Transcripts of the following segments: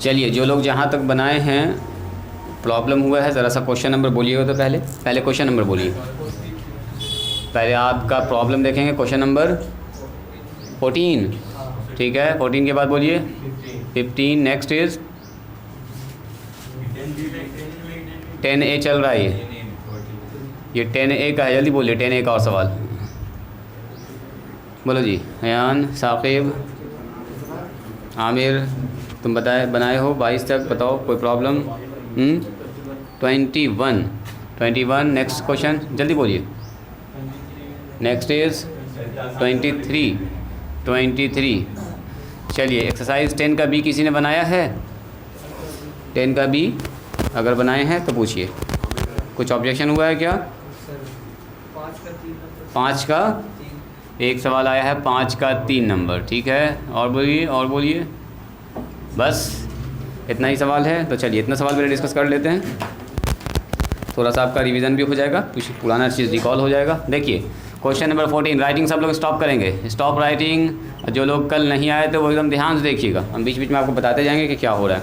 चलिए, जो लोग जहाँ तक बनाए हैं प्रॉब्लम हुआ है, ज़रा सा क्वेश्चन नंबर बोलिएगा। तो पहले क्वेश्चन नंबर बोलिए। पहले आपका प्रॉब्लम देखेंगे, क्वेश्चन नंबर 14, ठीक है। 14 के बाद बोलिए 15। नेक्स्ट इज़ 10A चल रहा है ये 10A का है। जल्दी बोलिए 10A का और सवाल बोलो जी। अयान, साकिब, आमिर, तुम बनाए हो 22 तक, बताओ कोई प्रॉब्लम? 21। नेक्स्ट क्वेश्चन जल्दी बोलिए। Next is 23। चलिए, एक्सरसाइज 10 का बी किसी ने बनाया है? 10 का बी अगर बनाए हैं तो पूछिए। कुछ ऑब्जेक्शन हुआ है क्या? 5 का एक सवाल आया है, 5 का 3 नंबर, ठीक है। और बोलिए बस इतना ही सवाल है। तो चलिए, इतना सवाल पहले डिस्कस कर लेते हैं, थोड़ा सा आपका रिवीजन भी हो जाएगा, कुछ पुराना चीज़ रिकॉल हो जाएगा। देखिए क्वेश्चन नंबर 14, राइटिंग सब लोग स्टॉप करेंगे, स्टॉप राइटिंग। जो लोग कल नहीं आए थे वो एकदम ध्यान से देखिएगा, हम बीच बीच में आपको बताते जाएंगे कि क्या हो रहा है।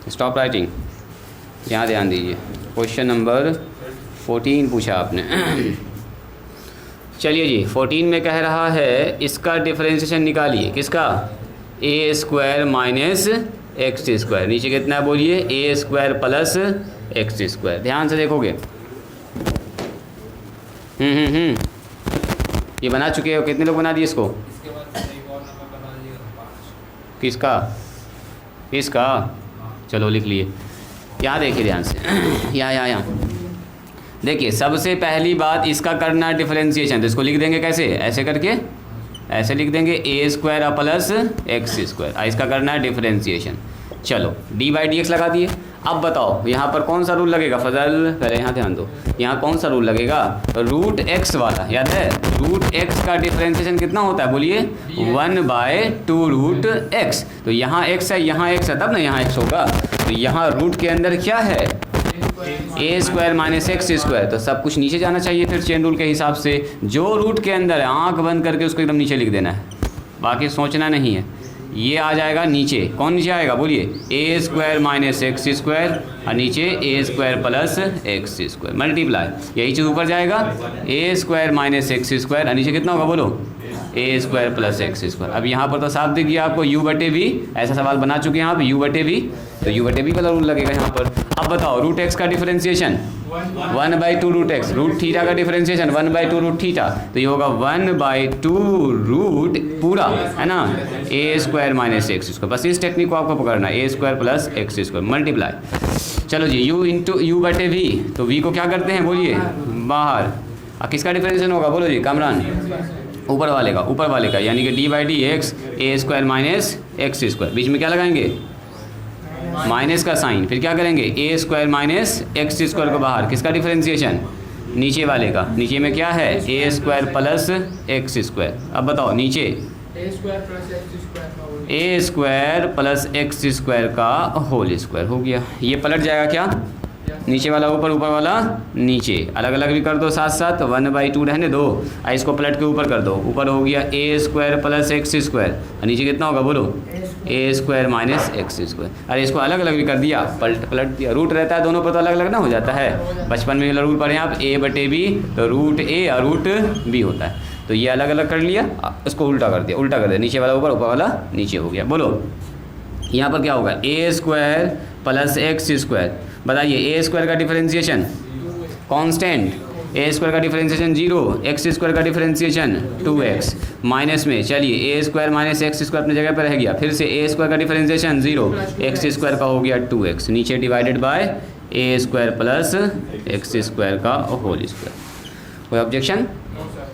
स्टॉप राइटिंग, यहाँ ध्यान दीजिए। क्वेश्चन नंबर 14 पूछा आपने। चलिए जी, 14 में कह रहा है इसका डिफरेंशिएशन निकालिए। किसका? a² minus x²। नीचे कितना है बोलिए? a² plus x²। ध्यान से देखोगे। ये बना चुके हो? कितने लोग बना दिए इसको? किसका? इसका? चलो लिख लिए। यहाँ देखिए ध्यान से, यहाँ देखिए। सबसे पहली बात इसका करना है डिफरेंशिएशन, तो इसको लिख देंगे कैसे? ऐसे करके, ऐसे लिख देंगे a² प्लस x²। इसका करना है डिफरेंशिएशन। चलो d/dx लगा दिए। अब बताओ यहाँ पर कौन सा रूल लगेगा? फजल पहले यहाँ ध्यान दो, यहाँ कौन सा रूल लगेगा? √x वाला, याद है? √x का डिफरेंशिएशन कितना होता है बोलिए? 1/2√x। तो यहाँ x है, यहाँ x है, तब ना यहाँ x होगा। तो यहाँ रूट के अंदर क्या है? a² minus x²। तो सब कुछ नीचे जाना चाहिए फिर चेन रूल के हिसाब से। जो रूट के अंदर है आँख बंद करके उसको एकदम नीचे लिख देना है, बाकी सोचना नहीं है। ये आ जाएगा नीचे। कौन नीचे आएगा बोलिए? a² माइनस x² और नीचे a² प्लस x²। मल्टीप्लाई, यही चीज़ ऊपर जाएगा a² माइनस x² और नीचे कितना होगा बोलो? a² plus x²। अब यहाँ पर तो साफ दिख गया आपको u/v। ऐसा सवाल बना चुके हैं आप, u/v। तो u/v वाला रूल लगेगा यहाँ पर। अब बताओ √x का डिफरेंशिएशन 1/2√x, √θ का डिफरेंशिएशन 1/2√θ। तो ये होगा 1/2 पूरा, है ना, a² माइनस x²। बस इस टेक्निक को आपको पकड़ना है, a² प्लस x²। मल्टीप्लाई, चलो जी, u/v। तो v को क्या करते हैं बोलिए? बाहर। अब किसका डिफरेंशिएशन होगा बोलो जी? कामरान? ऊपर वाले का, यानी कि d/dx a² माइनस x²। बीच में क्या लगाएंगे? माइनस का साइन। फिर क्या करेंगे? a² माइनस x² को बाहर। किसका डिफरेंशिएशन? नीचे वाले का। नीचे में क्या है? a² plus x²। अब बताओ नीचे a² प्लस x² का होल स्क्वायर हो गया। ये पलट जाएगा क्या? नीचे वाला ऊपर, ऊपर वाला नीचे। अलग अलग भी कर दो साथ साथ, 1/2 रहने दो। इसको पलट के ऊपर कर दो। ऊपर हो गया a² प्लस x²। और नीचे कितना होगा बोलो? a² minus x²। अरे इसको अलग अलग भी कर दिया, पलट दिया। रूट रहता है दोनों पर तो अलग अलग ना हो जाता है। बचपन में रूल पढ़े आप, a/b तो √a और √b होता है। तो ये अलग अलग कर लिया, इसको उल्टा कर दिया, नीचे वाला ऊपर, ऊपर वाला नीचे हो गया। बोलो यहाँ पर क्या होगा? a² plus x²। बताइए a² का डिफरेंशिएशन कांस्टेंट, a² का डिफरेंशिएशन 0, x² का डिफरेंशिएशन 2x। माइनस में चलिए a² माइनस x² अपनी जगह पर रह गया। फिर से a² का डिफरेंशिएशन 0, x² का हो गया 2x। नीचे divided by a² plus x² का होल स्क्वायर। कोई ऑब्जेक्शन?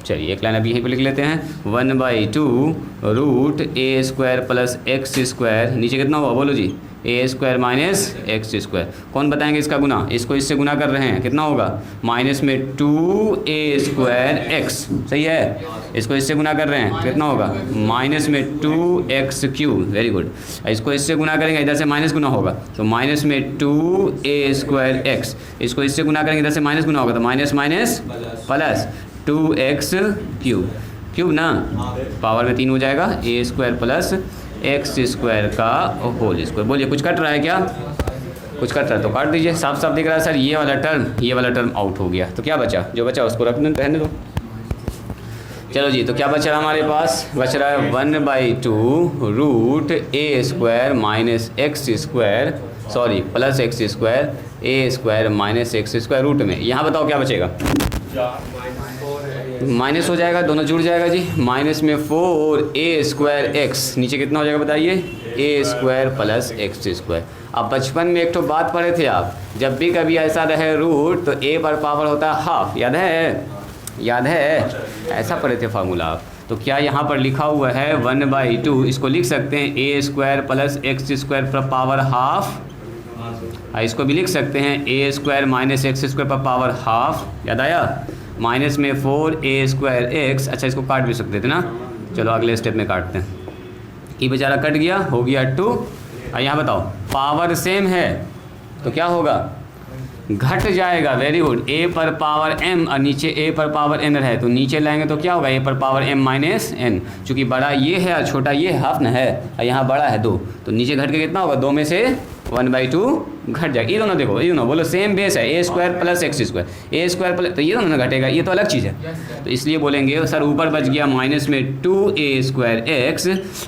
चलिए एक लाइन अभी यहीं पर लिख लेते हैं, 1/2 √a² प्लस x²। नीचे कितना हुआ बोलो जी? a² minus x²। कौन बताएंगे इसका गुना? इसको इससे गुना कर रहे हैं, कितना होगा? माइनस में 2a²x, सही है। इसको इससे गुना कर रहे हैं, कितना होगा? माइनस में 2x3। Very good. इसको इससे गुना करेंगे, इधर से माइनस गुना होगा, तो माइनस में 2a²x। इसको इससे गुना करेंगे, इधर से माइनस गुना होगा, तो minus minus plus 2x3 cube ना, पावर में 3 हो जाएगा। a² प्लस एक्स स्क्वायर का होल स्क्वायर। बोलिए कुछ कट रहा है क्या? कुछ कट रहा है तो काट दीजिए। साफ साफ दिख रहा है सर, ये वाला टर्म आउट हो गया। तो क्या बचा? जो बचा उसको रहने दो। चलो जी, तो क्या बच रहा है हमारे पास? बच रहा है 1/2 root A square minus X square, sorry plus X square A square minus X square root में। यहाँ बताओ क्या बचेगा? माइनस हो जाएगा, दोनों जुड़ जाएगा जी। माइनस में 4 ए स्क्वायर एक्स, नीचे कितना हो जाएगा बताइए? ए स्क्वायर प्लस एक्स स्क्वायर। अब बचपन में एक तो बात पढ़े थे आप, जब भी कभी ऐसा रहे रूट तो ए पर पावर होता है हाफ। याद है? ऐसा पढ़े थे फार्मूला आप। तो क्या यहाँ पर लिखा हुआ है 1/2, इसको लिख सकते हैं ए स्क्वायर प्लस एक्स स्क्वायर पर पावर हाफ। इसको भी लिख सकते हैं ए स्क्वायर माइनस एक्स स्क्वायर पर पावर हाफ। याद आया? माइनस में 4 स्क्वायर एक्स। अच्छा, इसको काट भी सकते थे ना। चलो अगले स्टेप में काटते हैं। ये बेचारा कट गया, हो गया 2। और यहाँ बताओ पावर सेम है तो क्या होगा? घट जाएगा। Very good. ए पर पावर m और नीचे ए पर पावर n रहे तो नीचे लाएंगे तो क्या होगा? ए पर पावर m माइनस n। चूँकि बड़ा ये है और छोटा ये हाफ न है और यहाँ बड़ा है 2, तो नीचे घट के कितना होगा? 2 में से 1/2 घट जाएगा। ये दोनों देखो, ये दोनों बोलो सेम बेस है, ए square plus X square. A square plus, तो ये दोनों घटेगा, ये तो अलग चीज़ है। तो इसलिए बोलेंगे सर ऊपर बच गया माइनस में 2 स्क्वायर एक्स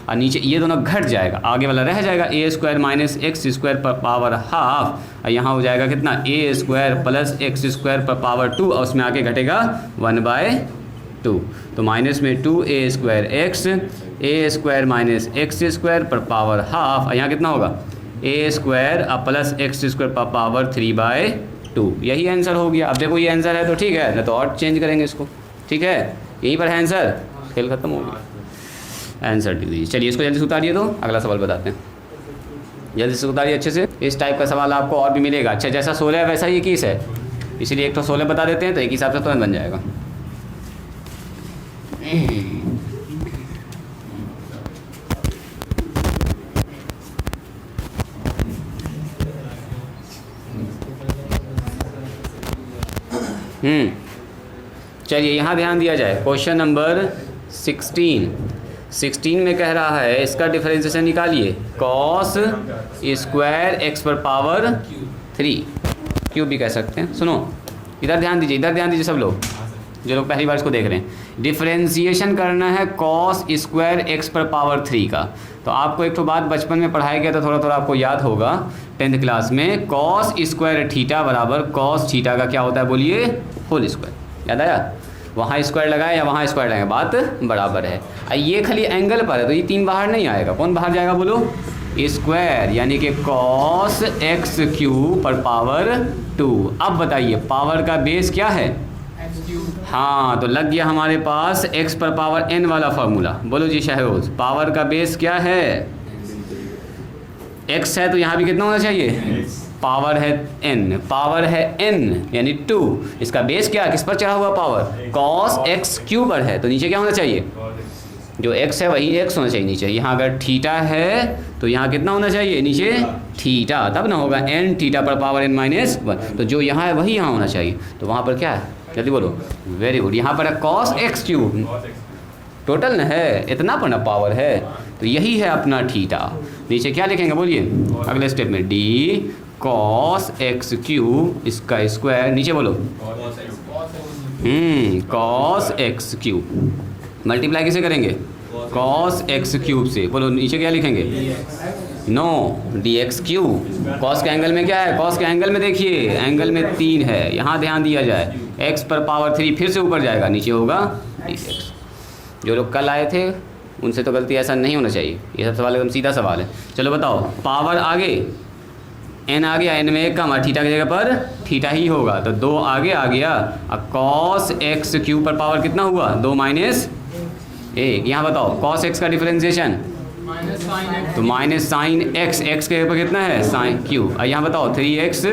और नीचे ये दोनों घट जाएगा, आगे वाला रह जाएगा ए स्क्वायर माइनस एक्स स्क्वायर पर पावर हाफ। और यहाँ हो जाएगा कितना? ए स्क्वायर प्लस एक्स स्क्वायर पर पावर 2 और उसमें आगे घटेगा 1/2। तो माइनस में 2 स्क्वायर एक्स, ए स्क्वायर माइनस एक्स स्क्वायर पर पावर हाफ। और यहाँ कितना होगा? ए स्क्वायर प्लस एक्स स्क्वायर पर पावर 3/2। यही आंसर हो गया। अब देखो ये आंसर है तो ठीक है, नहीं तो और चेंज करेंगे इसको। ठीक है, यहीं पर है आंसर। खेल खत्म हो गया, आंसर लिख दीजिए। चलिए इसको जल्दी से उतारिए, तो अगला सवाल बताते हैं। जल्दी से उतारिए अच्छे से। इस टाइप का सवाल आपको और भी मिलेगा। अच्छा, जैसा 16 है वैसा ही 21 है, इसीलिए एक तो 16 बता देते हैं तो एक हिसाब से तुरंत बन जाएगा। चलिए यहाँ ध्यान दिया जाए। क्वेश्चन नंबर 16 में कह रहा है इसका डिफरेंशिएशन निकालिए। कॉस स्क्वायर एक्स पर पावर 3, क्यूब भी कह सकते हैं। सुनो इधर ध्यान दीजिए सब लोग, जो लोग पहली बार इसको देख रहे हैं। डिफरेंशिएशन करना है कॉस स्क्वायर एक्स पर पावर 3 का। तो आपको एक तो बात बचपन में पढ़ाया गया था, थोड़ा थोड़ा आपको याद होगा 10th क्लास में। कॉस स्क्वायर थीटा बराबर कॉस थीटा का क्या होता है बोलिए? Whole square. याद आया? वहाँ स्क्वायर लगाए या वहाँ स्क्वायर लगाए, बात बराबर है। ये खाली एंगल पर है तो ये 3 बाहर नहीं आएगा। कौन बाहर जाएगा बोलो? स्क्वायर, यानी कि कॉस एक्स क्यूब पर पावर 2। अब बताइए पावर का बेस क्या है? हाँ, तो लग गया हमारे पास x पर पावर n वाला फार्मूला। बोलो जी शहरोज, पावर का बेस क्या है? x है तो यहाँ भी कितना होना चाहिए? पावर है n, पावर है n यानी 2। इसका बेस क्या, किस पर चढ़ा हुआ पावर? कॉस एक्स क्यूब पर है, तो नीचे क्या होना चाहिए? जो x है वही x होना चाहिए नीचे। यहाँ अगर थीटा है तो यहाँ कितना होना चाहिए? नीचे थीटा, तब ना होगा n थीटा पर पावर n माइनस 1। तो जो यहाँ है वही यहाँ होना चाहिए। तो वहाँ पर क्या है? जल्दी बोलो। Very good. यहाँ पर है कॉस एक्स क्यूब, टोटल न है, इतना पर ना पावर है, तो यही है अपना थीटा। नीचे क्या लिखेंगे बोलिए अगले स्टेप में? डी कॉस एक्स क्यूब, इसका स्क्वायर, नीचे बोलो कॉस एक्स क्यूब। मल्टीप्लाई किसे करेंगे? कॉस एक्स क्यूब से। बोलो नीचे क्या लिखेंगे? No, D X cube. Cos के एंगल में क्या है? कॉस के एंगल में देखिए, एंगल में 3 है। यहाँ ध्यान दिया जाए, एक्स पर पावर 3 फिर से ऊपर जाएगा, नीचे होगा एक्स। जो लोग कल आए थे उनसे तो गलती ऐसा नहीं होना चाहिए। ये सब सवाल एकदम सीधा सवाल है। चलो बताओ, पावर आगे n आ गया, n में 1 कम, थीटा की जगह पर थीटा ही होगा, तो 2 आगे आ गया। अब कॉस एक्स क्यूब पर पावर कितना हुआ? 2 माइनस 1। यहाँ बताओ कॉस एक्स का डिफरेंशिएशन तो माइनस साइन एक्स, एक्स के ऊपर कितना है? Sine cube. यहाँ बताओ 3x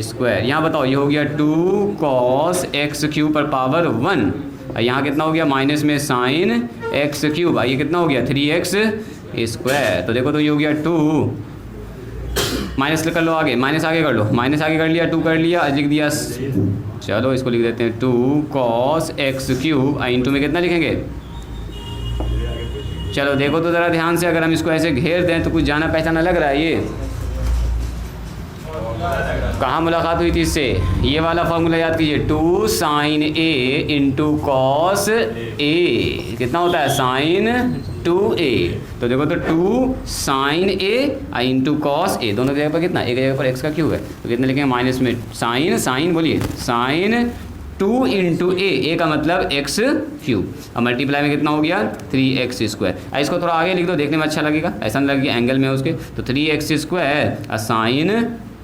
स्क्वायर। यहाँ बताओ ये हो गया 2 कॉस एक्स क्यूब पर पावर 1। यहाँ कितना हो गया? माइनस में साइन एक्स क्यूब। ये कितना हो गया? 3x square. तो देखो तो ये हो गया 2, माइनस कर लो आगे, माइनस आगे कर लो, माइनस आगे कर लिया, 2 कर लिया, लिख दिया। चलो इसको लिख देते हैं 2 कॉस एक्स क्यूब। इंटू में कितना लिखेंगे? चलो देखो तो ज़रा ध्यान से, अगर हम इसको ऐसे घेर दें तो कुछ जाना पहचाना लग रहा है। ये कहाँ मुलाकात हुई थी इससे? ये वाला फॉर्मूला याद कीजिए, 2 sin A into cos A कितना होता है? sin 2A। तो देखो तो 2 sin A into cos A, दोनों जगह पर कितना? एक जगह पर x का क्यूब है तो कितना लिखेंगे? माइनस में साइन बोलिए sin 2 इंटू A का मतलब x क्यूब, अब मल्टीप्लाई में कितना हो गया? 3x square. इसको थोड़ा आगे लिख दो, देखने में अच्छा लगेगा, ऐसा नहीं लगेगा एंगल में उसके। तो 3x square sine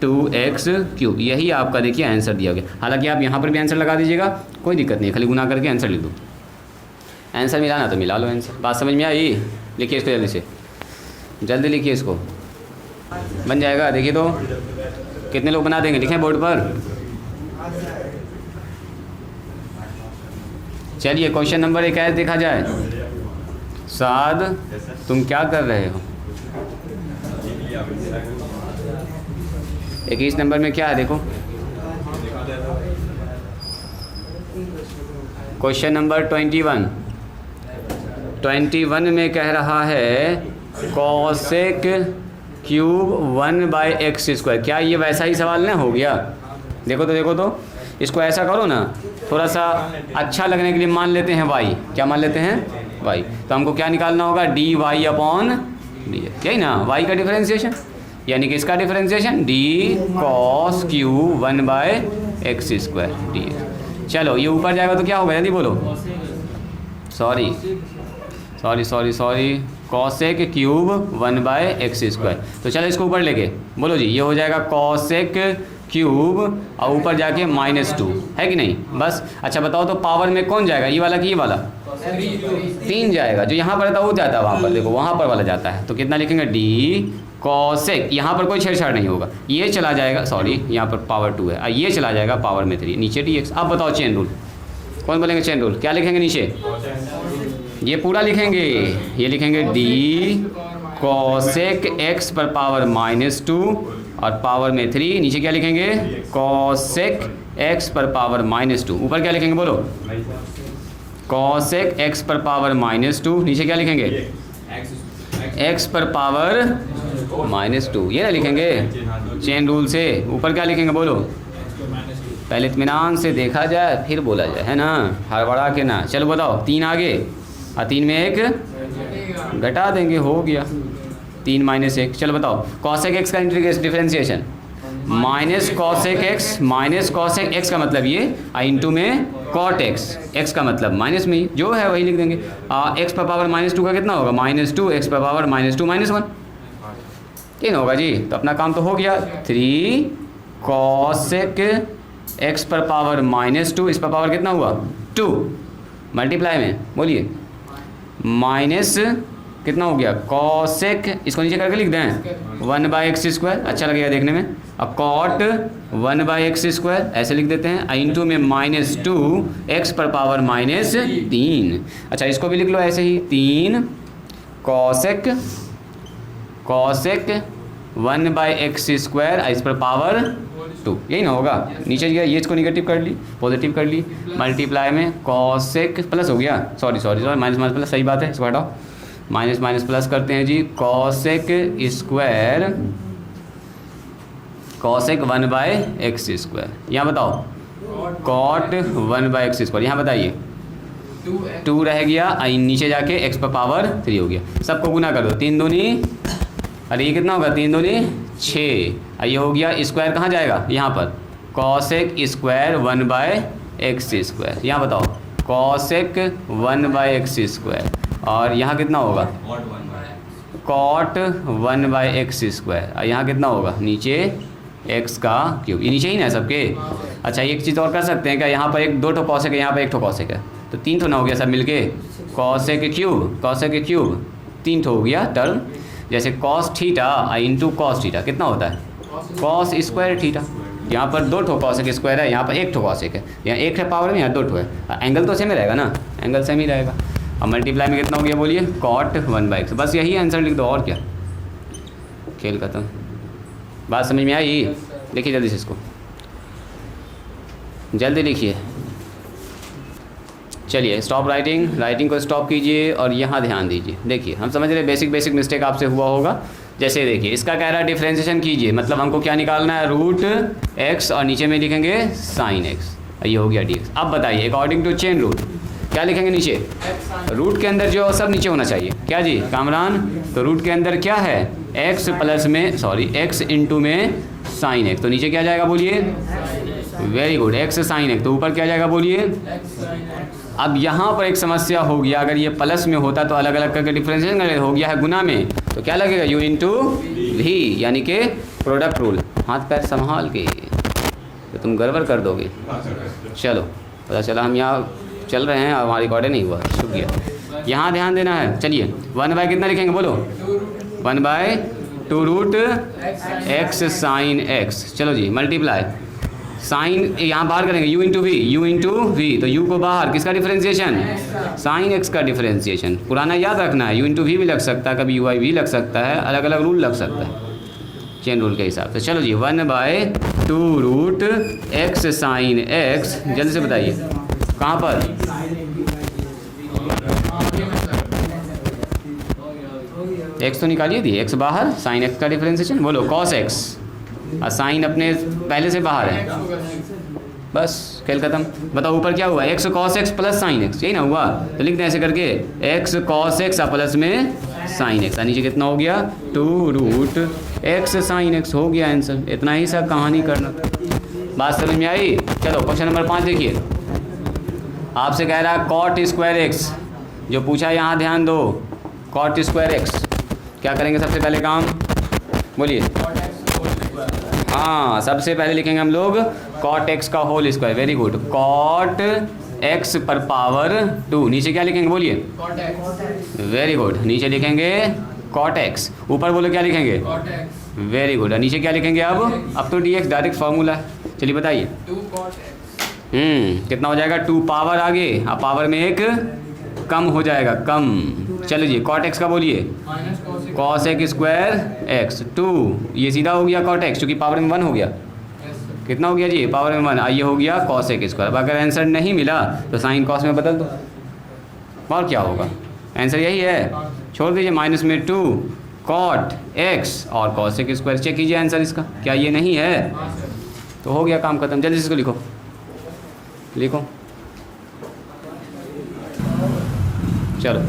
2x cube, यही आपका देखिए आंसर दिया गया। हालांकि आप यहाँ पर भी आंसर लगा दीजिएगा, कोई दिक्कत नहीं, खाली गुना करके आंसर लिख दो। आंसर मिलाना तो मिला लो आंसर। बात समझ में आई? लिखिए इसको जल्दी से, जल्दी लिखिए इसको, बन जाएगा। देखिए तो कितने लोग बना देंगे, लिखें बोर्ड पर। चलिए क्वेश्चन नंबर 21 देखा जाए। साद तुम क्या कर रहे हो? 21 नंबर में क्या है देखो, क्वेश्चन नंबर 21 में कह रहा है कॉसेक क्यूब 1/x स्क्वायर। क्या ये वैसा ही सवाल ना हो गया? देखो तो इसको ऐसा करो ना, थोड़ा सा अच्छा लगने के लिए मान लेते हैं y। क्या मान लेते हैं? y। तो हमको क्या निकालना होगा? dy अपॉन dx, यही ना y का डिफरेंशिएशन, यानी कि इसका differentiation d cos cube 1/x square dx। चलो ये ऊपर जाएगा तो क्या होगा? जल्दी बोलो। Sorry cosec cube 1/x square. तो चलो इसको ऊपर लेके बोलो जी, ये हो जाएगा कॉसेक क्यूब और ऊपर जाके -2, है कि नहीं? बस अच्छा बताओ तो पावर में कौन जाएगा, ये वाला कि ये वाला? 3 जाएगा। जो यहाँ पर था वो जाता है वहाँ पर, देखो वहाँ पर वाला जाता है। तो कितना लिखेंगे? डी कॉसेक, यहाँ पर कोई छेड़छाड़ नहीं होगा, ये चला जाएगा, सॉरी यहाँ पर पावर 2 है, ये चला जाएगा पावर में 3, नीचे dx। अब बताओ चेन रूल, कौन बोलेंगे चेन रूल? क्या लिखेंगे नीचे? ये पूरा लिखेंगे, ये लिखेंगे डी कॉसेक x पर पावर -2 और पावर में 3, नीचे क्या लिखेंगे? कॉसेक x पर पावर -2, ऊपर क्या लिखेंगे बोलो? कॉसेक x पर पावर -2, नीचे क्या लिखेंगे? x पर पावर -2, ये ना लिखेंगे चेन रूल से। ऊपर क्या लिखेंगे बोलो? पहले इत्मीनान से देखा जाए फिर बोला जाए, है ना, हड़बड़ा के ना। चलो बताओ, 3 आगे और 3 में 1 घटा देंगे, हो गया 3 - 1। चलो बताओ कॉसेक एक्स का डिफरेंशिएशन, -cosec x का मतलब ये इंटू में cot x का मतलब माइनस में ही जो है वही लिख देंगे। x पर पावर -2 का कितना होगा? -2, x पर पावर -2 -1, तीन होगा जी। तो अपना काम तो हो गया। 3 cosec x पर पावर -2, इस पर पावर कितना हुआ? 2, मल्टीप्लाई में बोलिए माइनस कितना हो गया? cosec, इसको नीचे करके लिख दें 1/x स्क्वायर, अच्छा लगेगा देखने में। अब cot 1/x स्क्वायर ऐसे लिख देते हैं, इंटू में -2 x पर पावर -3। अच्छा इसको भी लिख लो ऐसे ही, 3 cosec 1/x स्क्वायर इस पर पावर 2, यही ना होगा। नीचे गया ये, इसको निगेटिव कर ली, पॉजिटिव कर ली, मल्टीप्लाई में cosec प्लस हो गया, सॉरी माइनस प्लस, सही बात है, इसको हटाओ, माइनस प्लस करते हैं जी। cosec square cosec 1/x square, यहाँ बताओ cot 1/x स्क्वायर, यहाँ बताइए 2 रह गया, नीचे जाके x पर पावर 3 हो गया। सबको गुना कर दो, 3 दूनी, अरे ये कितना होगा? 3 दूनी 6, ये हो गया। स्क्वायर कहाँ जाएगा? यहाँ पर cosec स्क्वायर 1/x स्क्वायर, यहाँ बताओ cosec 1/x स्क्वायर, और यहाँ कितना होगा? cot 1/x स्क्वायर, यहाँ कितना होगा? नीचे x का क्यूब, ये नीचे ही ना सबके। अच्छा एक चीज़ और कर सकते हैं क्या? यहाँ पर 2 ठो cosec है, यहाँ पर 1 ठो cosec है, तो 3 ठो ना हो गया सब मिलके? cosec क्यूब 3 ठो हो गया टर्म। जैसे cos theta into cos theta कितना होता है? cos square theta. यहाँ पर 2 ठो cosec स्क्वायर है, यहाँ पर 1 ठो cosec है, यहाँ 1 है पावर में, यहाँ 2 ठो है, एंगल तो सेम ही रहेगा ना, एंगल सेम ही रहेगा। अब मल्टीप्लाई में कितना हो गया बोलिए? cot 1/x, बस यही आंसर लिख दो, और क्या, खेल खत्म। बात समझ में आई? लिखिए जल्दी से इसको, जल्दी लिखिए। चलिए स्टॉप राइटिंग को स्टॉप कीजिए और यहाँ ध्यान दीजिए। देखिए हम समझ रहे बेसिक मिस्टेक आपसे हुआ होगा। जैसे देखिए इसका कह रहा है डिफ्रेंशिएशन कीजिए, मतलब हमको क्या निकालना है, रूट एक्स और नीचे में लिखेंगे साइन एक्स, ये हो गया डी एक्स। अब बताइए अकॉर्डिंग टू चेन रूल क्या लिखेंगे नीचे, रूट के अंदर जो सब नीचे होना चाहिए। क्या जी कामरान, तो रूट के अंदर क्या है, एक्स प्लस में एक्स इंटू में साइन एक्स, तो नीचे क्या जाएगा बोलिए, very good, x sine x, तो ऊपर क्या जाएगा बोलिए। अब यहाँ पर एक समस्या हो गया, अगर ये प्लस में होता तो अलग अलग करके डिफरेंशिएशन हो गया है गुना में, तो क्या लगेगा u इंटू वी, यानी कि प्रोडक्ट रूल। हाथ पैर संभाल के, तो तुम गड़बड़ कर दोगे। चलो पता चला हम यहाँ चल रहे हैं और हमारी रिकॉर्डिंग नहीं हुआ, शुक्रिया। यहाँ ध्यान देना है। चलिए 1 बाय कितना लिखेंगे बोलो, 1/2 रूट एक्स साइन एक्स। चलो जी मल्टीप्लाई साइन यहाँ बाहर करेंगे u इंटू वी, तो u को बाहर, किसका डिफरेंशिएशन, साइन एक्स का डिफरेंशिएशन। पुराना याद रखना है, u इंटू वी भी लग सकता है, कभी ui भी लग सकता है, अलग अलग रूल लग सकता है चेन रूल के हिसाब से। चलो जी 1/2 रूट एक्स साइन एक्स, जल्दी से बताइए कहाँ पर, एक्स तो निकालिए थी, एक्स बाहर, साइन एक्स का डिफरेंशिएशन, बोलो कॉस एक्स, और साइन अपने पहले से बाहर है, बस खेल खत्म। बताओ ऊपर क्या हुआ, x cos x plus sine x, यही ना हुआ, तो लिख दें ऐसे करके, एक्स कॉस एक्स प्लस में साइन एक्स, नीचे कितना हो गया 2 रूट एक्स साइन एक्स, हो गया आंसर। इतना ही सब कहानी करना, बात समझ में आई। चलो क्वेश्चन नंबर 5 देखिए, आपसे कह रहा है कॉट स्क्वायर एक्स, जो पूछा है यहाँ ध्यान दो, कॉट स्क्वायर एक्स, क्या करेंगे सबसे पहले काम बोलिए, हाँ सबसे पहले लिखेंगे हम लोग कॉट एक्स का whole square, very good, cot X पर पावर 2, नीचे क्या लिखेंगे बोलिए, वेरी गुड, नीचे लिखेंगे कॉट एक्स, ऊपर बोलो क्या लिखेंगे, वेरी गुड, नीचे क्या लिखेंगे अब तो डी एक्स डायरेक्ट फार्मूला है। चलिए बताइए कितना हो जाएगा, 2 पावर आगे, अब पावर में एक कम हो जाएगा, कम। चलो जी कॉट एक्स का बोलिए, कॉस एक्स स्क्वायर एक्स 2, ये सीधा हो गया कॉट एक्स, क्योंकि पावर में 1 हो गया, कितना हो गया जी पावर में 1, ये हो गया कॉस एक्स स्क्वायर। अगर आंसर नहीं मिला तो साइन कॉस में बदल दो, और क्या होगा, आंसर यही है, छोड़ दीजिए, माइनस में 2 कॉट एक्स और कॉस एक्स स्क्वायर, चेक कीजिए आंसर इसका, क्या ये नहीं है, तो हो गया काम खत्म। जल्दी से इसको लिखो, चलो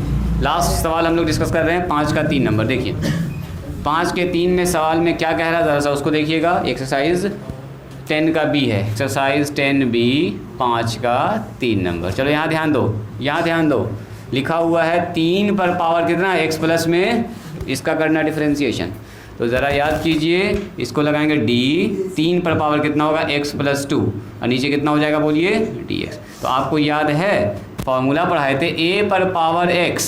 लास्ट सवाल हम लोग डिस्कस कर रहे हैं 5 का 3 नंबर। देखिए 5 के 3 में सवाल में क्या कह रहा है, ज़रा सा उसको देखिएगा। एक्सरसाइज 10 का बी है, एक्सरसाइज 10B 5 का 3 नंबर। चलो यहाँ ध्यान दो, लिखा हुआ है 3 पर पावर कितना, x प्लस में इसका करना डिफरेंशिएशन, तो ज़रा याद कीजिए, इसको लगाएंगे d, 3 पर पावर कितना होगा x प्लस 2, और नीचे कितना हो जाएगा बोलिए dx। तो आपको याद है फॉर्मूला पढ़ाए थे, a पर पावर x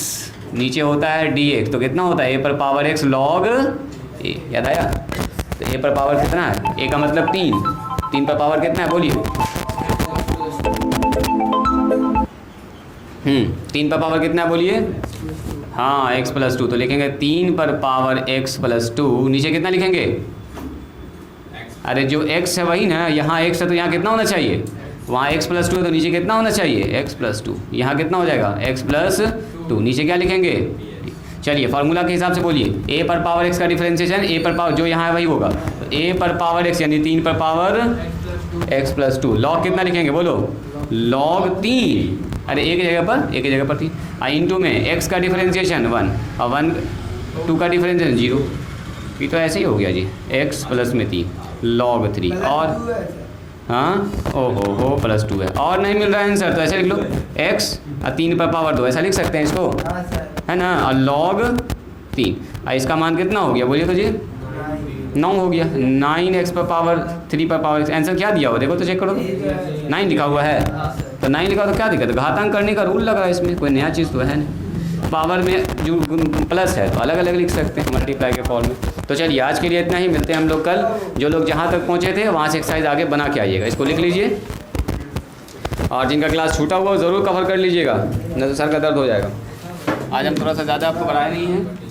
नीचे होता है dx, तो कितना होता है a पर पावर x log a, याद आया। तो a पर पावर कितना है, a का मतलब 3 पर पावर कितना है बोलिए, 3 पर पावर कितना है बोलिए, हाँ x प्लस 2, तो लिखेंगे 3 पर पावर x प्लस 2, नीचे कितना लिखेंगे, अरे जो x है वही ना, यहाँ x है तो यहाँ कितना होना चाहिए, वहाँ x प्लस 2 है तो नीचे कितना होना चाहिए x प्लस 2, यहाँ कितना हो जाएगा x प्लस 2, नीचे क्या लिखेंगे। चलिए फार्मूला के हिसाब से बोलिए, a पर पावर x का डिफरेंशिएशन, a पर पावर जो यहाँ है वही होगा, तो a पर पावर x यानी 3 पर पावर x प्लस 2, लॉग कितना लिखेंगे बोलो, log 3, अरे एक जगह पर थी, इंटू में x का डिफरेंशिएशन 1 और 2 का डिफरेंशिएशन 0, ये तो ऐसे ही हो गया जी, x प्लस में 3 log 3, और हाँ हो प्लस 2 है, और नहीं मिल रहा है आंसर तो ऐसे लिख लो, x और 3 पर पावर 2, ऐसा लिख सकते हैं इसको, है ना, और log 3, इसका मान कितना हो गया बोलिए तो जी 9 हो गया, 9x पर पावर 3 पर पावर x, आंसर क्या दिया हुआ देखो तो चेक करो, 9 लिखा हुआ है, तो 9 लिखा तो क्या दिक्कत है, घातांक करने का रूल लग रहा है इसमें, कोई नया चीज़ तो है नहीं, पावर में जो प्लस है तो अलग अलग लिख सकते हैं मल्टीप्लाई के फॉर्म में। तो चलिए आज के लिए इतना ही, मिलते हैं हम लोग कल। जो लोग जहाँ तक पहुँचे थे वहाँ से एक्सरसाइज आगे बना के आइएगा, इसको लिख लीजिए, और जिनका क्लास छूटा हुआ ज़रूर कवर कर लीजिएगा, नहीं तो सर का दर्द हो जाएगा। आज हम थोड़ा सा ज़्यादा आपको पढ़ाए नहीं हैं।